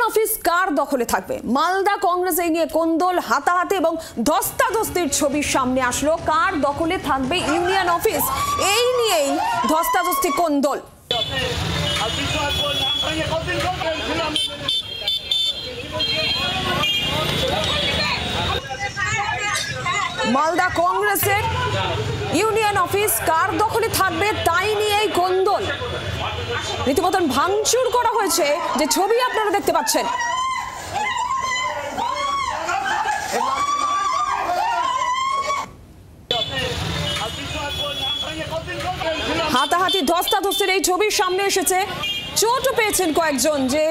Office কার দখলে থাকবে? মালদা কংগ্রেস এই নিয়ে কোন্দল, হাতাহাতি এবং ধস্তাধস্তির ছবি সামনে আসলো। কার দখলে থাকবে ইউনিয়ন অফিস, এই নিয়েই ধস্তাধস্তি কোন্দল। মালদা কংগ্রেসের ইউনিয়ন অফিস কার দখলে থাকবে তাই নিয়েই কোন্দল। রীতিমতন ভাঙচুর করা হয়েছে, যে ছবি আপনারা দেখতে পাচ্ছেন। হাতাহাতি ধস্তাধস্তির এই ছবির সামনে এসেছে। চোটও পেয়েছেন কয়েকজন। যে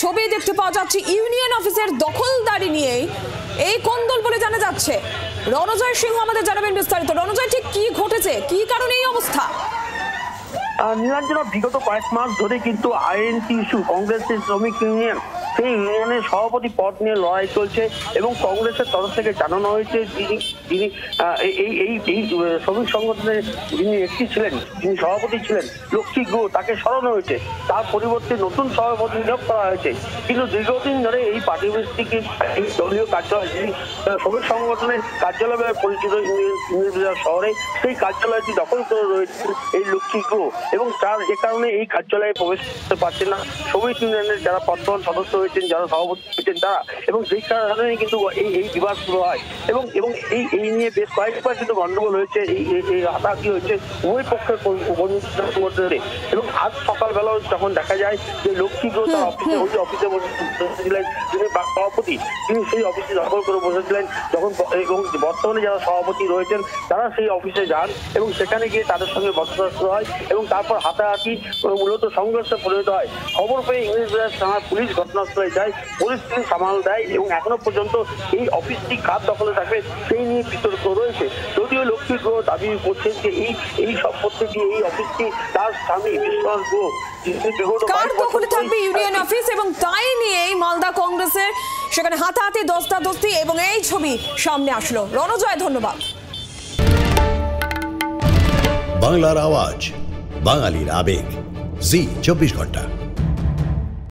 ছবি দেখতে পাওয়া যাচ্ছে ইউনিয়ন অফিসের দখলদারি নিয়েই এই কোন্দল বলে জানা যাচ্ছে। রণজয় সিংহ আমাদের জানাবেন বিস্তারিত। রণজয়, ঠিক কি ঘটেছে, কি কারণে এই অবস্থা? নীলাঞ্জনা, বিগত কয়েক মাস ধরে কিন্তু আইএনসি ইস্যু, কংগ্রেসের শ্রমিক ইউনিয়ন, সেই ইউনিয়নের সভাপতি পদ নিয়ে লড়াই চলছে এবং কংগ্রেসের তরফ থেকে জানানো হয়েছে যিনি এই শ্রমিক সংগঠনের যিনি নেত্রী ছিলেন, যিনি সভাপতি ছিলেন লক্ষ্মী গুহ, তাকে সরানো হয়েছে। তার পরিবর্তে নতুন সভাপতি নিয়োগ করা হয়েছে। কিন্তু দীর্ঘদিন ধরে এই পার্টি ভিত্তিক এই দলীয় কার্যালয়, যিনি শ্রমিক সংগঠনের কার্যালয় পরিচিত ইংরেজবাজার শহরে, সেই কার্যালয়টি দখল করে রয়েছে এই লক্ষ্মী গুহ, এবং তার যে কারণে এই কার্যালয়ে প্রবেশ করতে পারছে না শ্রমিক ইউনিয়নের যারা বর্তমান সদস্য হয়েছেন, যারা সভাপতি হয়েছেন তারা, এবং সেই কারণে কিন্তু এই বিবাদ শুরু হয় এবং এই নিয়ে বেশ কয়েকবার কিন্তু গন্ডগোল হয়েছে, এই হাতাহাতি হয়েছে উভয় পক্ষের মধ্যে। এবং আজ সকালবেলাও যখন দেখা যায় যে লক্ষ্মী গুহ তার অফিসে, ওই অফিসে বসেছিলেন যিনি সভাপতি, তিনি সেই অফিসে দখল করে বসেছিলেন যখন, এবং বর্তমানে যারা সভাপতি রয়েছেন তারা সেই অফিসে যান এবং সেখানে গিয়ে তাদের সঙ্গে বচসা শুরু হয় এবং তারপর হাতাহাতি মূলত সংঘর্ষে পরিণত হয়। খবর পেয়ে ইংরেজবাজার থানার পুলিশ ঘটনাস্থলে যায়, পরিস্থিতি সামাল দেয় এবং এখনো পর্যন্ত এই অফিসটি কার দখলে থাকবে সেই নিয়ে বিতর্ক রয়েছে। যদিও লক্ষ্মী গুহ দাবি করছেন যে এই সম্পত্তিটি, এই অফিসটি তার স্বামী বিশ্বাস গুহ কার দখলে থাকবে ইউনিয়ন অফিস, এবং তাই নিয়েই মালদা কংগ্রেসের সেখানে হাতাহাতি ধস্তাধস্তি এবং এই ছবি সামনে আসলো। রণজয়, ধন্যবাদ। বাংলার আওয়াজ, বাঙালির আবেগ, জি 24 ঘন্টা।